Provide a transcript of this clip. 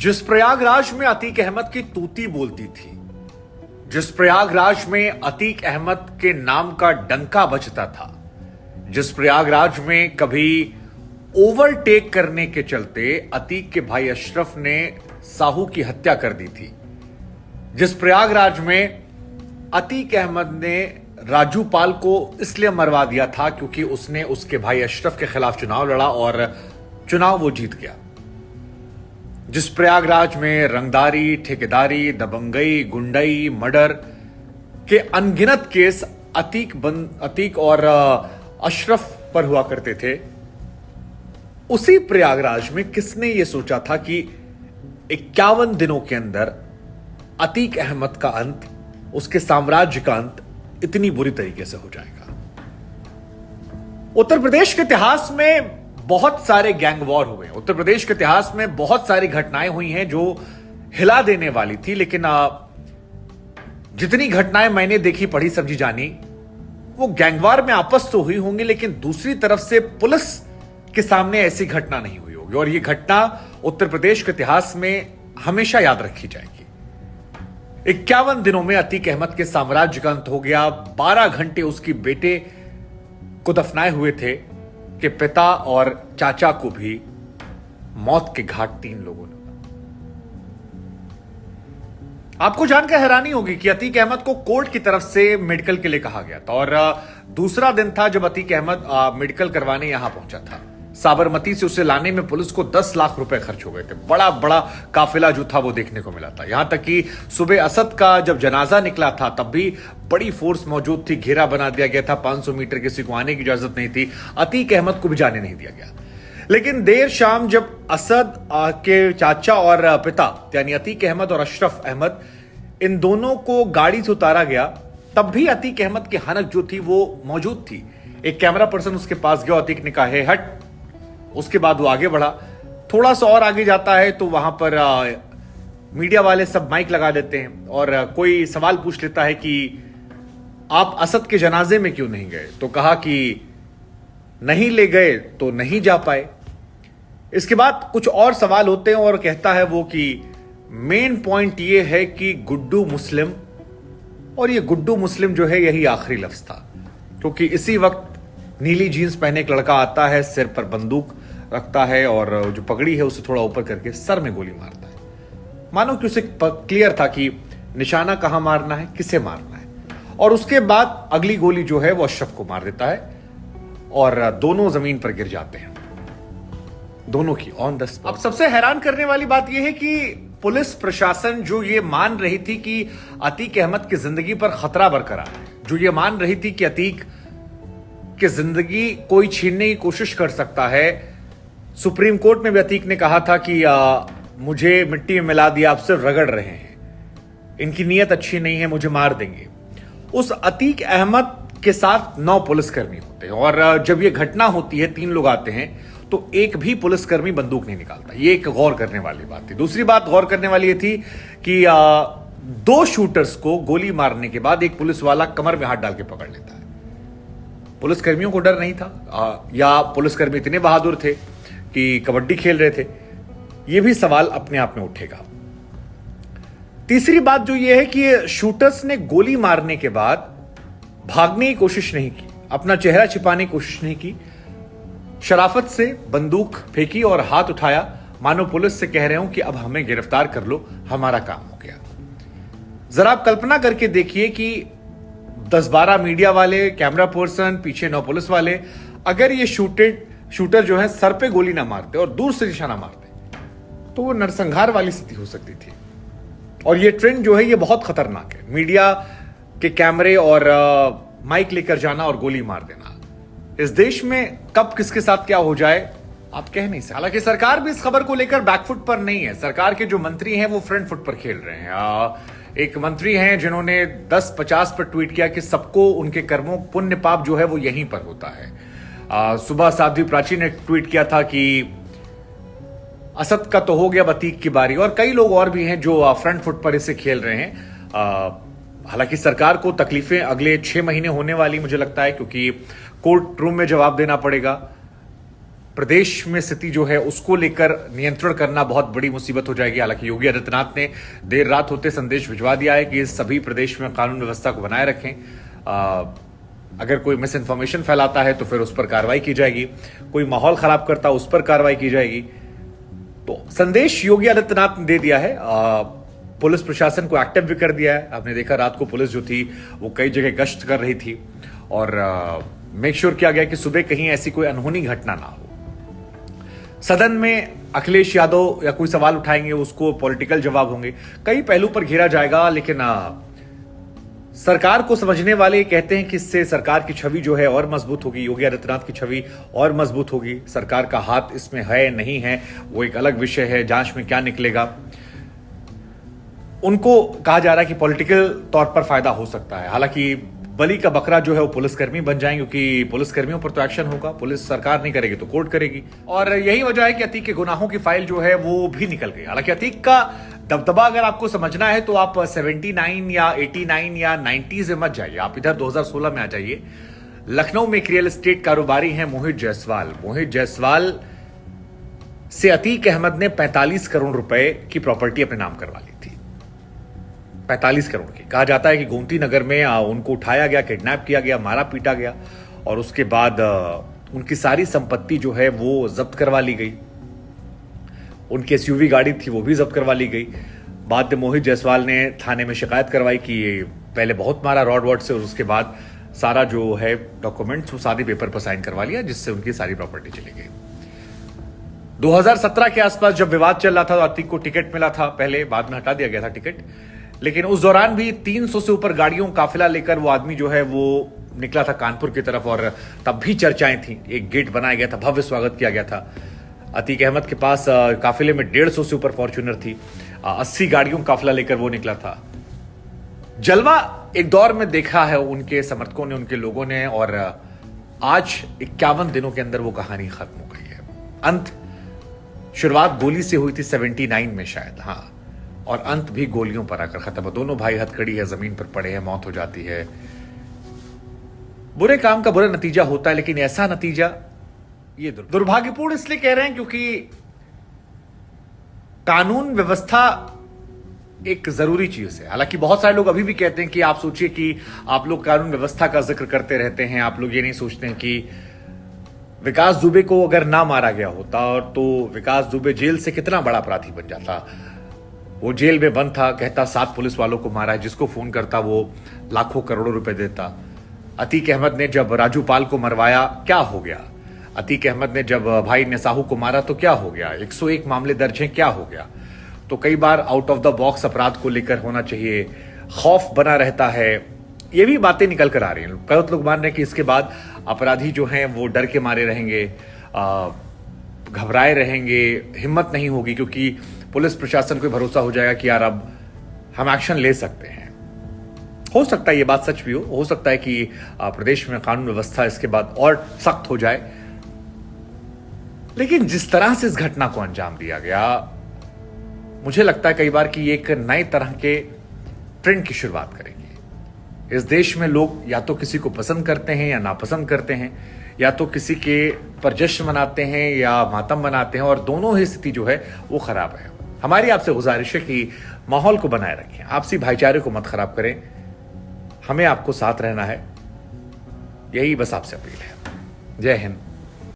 जिस प्रयागराज में अतीक अहमद की तूती बोलती थी, जिस प्रयागराज में अतीक अहमद के नाम का डंका बजता था, जिस प्रयागराज में कभी ओवरटेक करने के चलते अतीक के भाई अशरफ ने साहू की हत्या कर दी थी, जिस प्रयागराज में अतीक अहमद ने राजू पाल को इसलिए मरवा दिया था क्योंकि उसने उसके भाई अशरफ के खिलाफ चुनाव लड़ा और चुनाव वो जीत गया, जिस प्रयागराज में रंगदारी, ठेकेदारी, दबंगई, गुंडई, मर्डर के अनगिनत केस अतीक और अशरफ पर हुआ करते थे, उसी प्रयागराज में किसने यह सोचा था कि 51 दिनों के अंदर अतीक अहमद का अंत, उसके साम्राज्य का अंत इतनी बुरी तरीके से हो जाएगा। उत्तर प्रदेश के इतिहास में बहुत सारे गैंग वॉर हुए। उत्तर प्रदेश के इतिहास में बहुत सारी घटनाएं हुई हैं जो हिला देने वाली थी, लेकिन जितनी घटनाएं मैंने देखी, पढ़ी, समझी, जानी, वो गैंगवार में आपस तो हुई होंगी, लेकिन दूसरी तरफ से पुलिस के सामने ऐसी घटना नहीं हुई होगी। और ये घटना उत्तर प्रदेश के इतिहास में हमेशा याद रखी जाएगी। 51 दिनों में अतीक अहमद के साम्राज्य का अंत हो गया। 12 घंटे उसकी बेटे को दफनाए हुए थे कि पिता और चाचा को भी मौत के घाट 3 लोगों ने। आपको जानकर हैरानी होगी कि अतीक अहमद को कोर्ट की तरफ से मेडिकल के लिए कहा गया था और दूसरा दिन था जब अतीक अहमद मेडिकल करवाने यहां पहुंचा था। साबरमती से उसे लाने में पुलिस को 10 लाख रुपए खर्च हो गए थे। बड़ा बड़ा काफिला जो था वो देखने को मिला था। यहां तक कि सुबह असद का जब जनाजा निकला था तब भी बड़ी फोर्स मौजूद थी, घेरा बना दिया गया था। 500 मीटर किसी को आने की इजाजत नहीं थी। अतीक अहमद को भी जाने नहीं दिया गया। लेकिन देर शाम जब असद के चाचा और पिता यानी अतीक अहमद और अशरफ अहमद, इन दोनों को गाड़ी से उतारा गया, तब भी अतीक अहमद की हनक जो थी वो मौजूद थी। एक कैमरा पर्सन उसके पास गया, अतीक ने कहा है हट। उसके बाद वो आगे बढ़ा। थोड़ा सा और आगे जाता है तो वहां पर मीडिया वाले सब माइक लगा देते हैं और कोई सवाल पूछ लेता है कि आप असद के जनाजे में क्यों नहीं गए? तो कहा कि नहीं ले गए तो नहीं जा पाए। इसके बाद कुछ और सवाल होते हैं और कहता है वो कि मेन पॉइंट ये है कि गुड्डू मुस्लिम, और ये गुड्डू मुस्लिम जो है यही आखिरी लफ्ज था, क्योंकि इसी वक्त नीली जीन्स पहने एक लड़का आता है, सिर पर बंदूक रखता है और जो पगड़ी है उसे थोड़ा ऊपर करके सर में गोली मारता है। मानो कि उसे क्लियर था कि निशाना कहां मारना है, किसे मारना है। और उसके बाद अगली गोली जो है वो अशरफ को मार देता है और दोनों जमीन पर गिर जाते हैं, दोनों की ऑन द स्पॉट। अब सबसे हैरान करने वाली बात यह है कि पुलिस प्रशासन जो ये मान रही थी कि अतीक अहमद की जिंदगी पर खतरा बरकरार है, जो ये मान रही थी कि अतीक की जिंदगी कोई छीनने की कोशिश कर सकता है। सुप्रीम कोर्ट में भी अतीक ने कहा था कि मुझे मिट्टी में मिला दिया, आप सिर्फ रगड़ रहे हैं, इनकी नीयत अच्छी नहीं है, मुझे मार देंगे। उस अतीक अहमद के साथ 9 पुलिसकर्मी होते हैं और जब यह घटना होती है, 3 लोग आते हैं, तो एक भी पुलिसकर्मी बंदूक नहीं निकालता। ये एक गौर करने वाली बात थी। दूसरी बात गौर करने वाली ये थी कि 2 शूटर्स को गोली मारने के बाद एक पुलिस वाला कमर में हाथ डाल के पकड़ लेता है। पुलिसकर्मियों को डर नहीं था या पुलिसकर्मी इतने बहादुर थे कि कबड्डी खेल रहे थे? यह भी सवाल अपने आप में उठेगा। तीसरी बात जो यह है कि शूटर्स ने गोली मारने के बाद भागने की कोशिश नहीं की, अपना चेहरा छिपाने की कोशिश नहीं की, शराफत से बंदूक फेंकी और हाथ उठाया, मानो पुलिस से कह रहे हो कि अब हमें गिरफ्तार कर लो, हमारा काम हो गया। जरा आप कल्पना करके देखिए कि 10-12 मीडिया वाले, कैमरा पर्सन, पीछे 9 पुलिस वाले, अगर ये शूटर जो है सर पे गोली ना मारते और दूर से निशाना मारते तो वो नरसंहार वाली स्थिति हो सकती थी। और ये ट्रेंड जो है ये बहुत खतरनाक है। मीडिया के कैमरे और माइक लेकर जाना और गोली मार देना, इस देश में कब किसके साथ क्या हो जाए आप कह नहीं सकते। हालांकि सरकार भी इस खबर को लेकर बैकफुट पर नहीं है। सरकार के जो मंत्री हैं वो फ्रंट फुट पर खेल रहे हैं। एक मंत्री हैं जिन्होंने 10-50 पर ट्वीट किया कि सबको उनके कर्मों पुण्य पाप जो है वो यहीं पर होता है। सुबह साध्वी प्राची ने ट्वीट किया था कि असद का तो हो गया, अतीक की बारी। और कई लोग और भी हैं जो फ्रंट फुट पर इसे खेल रहे हैं। हालांकि सरकार को तकलीफें अगले 6 महीने होने वाली मुझे लगता है, क्योंकि कोर्ट रूम में जवाब देना पड़ेगा, प्रदेश में स्थिति जो है उसको लेकर नियंत्रण करना बहुत बड़ी मुसीबत हो जाएगी। हालांकि योगी आदित्यनाथ ने देर रात होते संदेश भिजवा दिया है कि सभी प्रदेश में कानून व्यवस्था को बनाए रखें। अगर कोई मिस इन्फॉर्मेशन फैलाता है तो फिर उस पर कार्रवाई की जाएगी, कोई माहौल खराब करता है उस पर कार्रवाई की जाएगी। तो संदेश योगी आदित्यनाथ ने दे दिया है। पुलिस प्रशासन को एक्टिव भी कर दिया है। आपने देखा रात को पुलिस जो थी वो कई जगह गश्त कर रही थी और मेक श्योर किया गया कि सुबह कहीं ऐसी कोई अनहोनी घटना ना हो। सदन में अखिलेश यादव या कोई सवाल उठाएंगे उसको पॉलिटिकल जवाब होंगे, कई पहलू पर घेरा जाएगा। लेकिन सरकार को समझने वाले कहते हैं कि इससे सरकार की छवि जो है और मजबूत होगी, योगी आदित्यनाथ की छवि और मजबूत होगी। सरकार का हाथ इसमें है नहीं है वो एक अलग विषय है, जांच में क्या निकलेगा। उनको कहा जा रहा है कि पॉलिटिकल तौर पर फायदा हो सकता है। हालांकि बलि का बकरा जो है वो पुलिसकर्मी बन जाएंगे, क्योंकि पुलिसकर्मियों पर तो एक्शन होगा, पुलिस सरकार नहीं करेगी तो कोर्ट करेगी। और यही वजह है कि अतीक के गुनाहों की फाइल जो है वो भी निकल गई। हालांकि अतीक का दबदबा अगर आपको समझना है तो आप 79 या 89 या 90s में मत जाइए, आप इधर 2016 में आ जाइए। लखनऊ में एक रियल एस्टेट कारोबारी हैं मोहित जायसवाल। मोहित जायसवाल से अतीक अहमद ने 45 करोड़ रुपए की प्रॉपर्टी अपने नाम करवा ली थी। 45 करोड़ की। कहा जाता है कि गोमती नगर में उनको उठाया गया, किडनैप किया गया, मारा पीटा गया और उसके बाद उनकी सारी संपत्ति जो है वो जब्त करवा ली गई। उनकी एसयूवी गाड़ी थी वो भी जब्त करवा ली गई। बाद में मोहित जायसवाल ने थाने में शिकायत करवाई कि पहले बहुत मारा रॉड वॉड से और उसके बाद सारा जो है डॉक्यूमेंट्स वो सारे पेपर पर साइन करवा लिया, जिससे उनकी सारी प्रॉपर्टी चली गई। 2017 के आसपास जब विवाद चल रहा था तो अतीक को टिकट मिला था पहले, बाद में हटा दिया गया था टिकट। लेकिन उस दौरान भी 300 से ऊपर गाड़ियों काफिला लेकर वो आदमी जो है वो निकला था कानपुर की तरफ और तब भी चर्चाएं थी। एक गेट बनाया गया था, भव्य स्वागत किया गया था। अतीक अहमद के पास काफिले में 150 से ऊपर फॉर्च्यूनर थी, 80 गाड़ियों काफिला लेकर वो निकला था। जलवा एक दौर में देखा है उनके समर्थकों ने, उनके लोगों ने, और आज 51 दिनों के अंदर वो कहानी खत्म हो गई है। अंत शुरुआत गोली से हुई थी 79 में शायद, हाँ, और अंत भी गोलियों पर आकर खत्म। दोनों भाई हथकड़ी है, जमीन पर पड़े हैं, मौत हो जाती है। बुरे काम का बुरा नतीजा होता है, लेकिन ऐसा नतीजा ये दुर्भाग्यपूर्ण इसलिए कह रहे हैं क्योंकि कानून व्यवस्था एक जरूरी चीज है। हालांकि बहुत सारे लोग अभी भी कहते हैं कि आप सोचिए कि आप लोग कानून व्यवस्था का जिक्र करते रहते हैं, आप लोग ये नहीं सोचते हैं कि विकास दुबे को अगर ना मारा गया होता और तो विकास दुबे जेल से कितना बड़ा अपराधी बन जाता। वो जेल में बंद था, कहता 7 पुलिस वालों को मारा है, जिसको फोन करता वो लाखों करोड़ों रुपए देता। अतीक अहमद ने जब राजू पाल को मरवाया क्या हो गया? अतीक अहमद ने जब भाई नेसाहू को मारा तो क्या हो गया? 101 मामले दर्ज हैं, क्या हो गया? तो कई बार आउट ऑफ द बॉक्स अपराध को लेकर होना चाहिए, खौफ बना रहता है, ये भी बातें निकल कर आ रही हैं। कई लोग मान रहे हैं कि इसके बाद अपराधी जो हैं वो डर के मारे रहेंगे, घबराए रहेंगे, हिम्मत नहीं होगी, क्योंकि पुलिस प्रशासन को भरोसा हो जाएगा कि यार अब हम एक्शन ले सकते हैं। हो सकता है ये बात सच भी हो सकता है कि प्रदेश में कानून व्यवस्था इसके बाद और सख्त हो जाए। लेकिन जिस तरह से इस घटना को अंजाम दिया गया, मुझे लगता है कई बार कि एक नए तरह के ट्रेंड की शुरुआत करेगी। इस देश में लोग या तो किसी को पसंद करते हैं या नापसंद करते हैं, या तो किसी के पर जश्न मनाते हैं या मातम मनाते हैं, और दोनों ही स्थिति जो है वो खराब है। हमारी आपसे गुजारिश है कि माहौल को बनाए रखें, आपसी भाईचारे को मत खराब करें, हमें आपको साथ रहना है, यही बस आपसे अपील है। जय हिंद।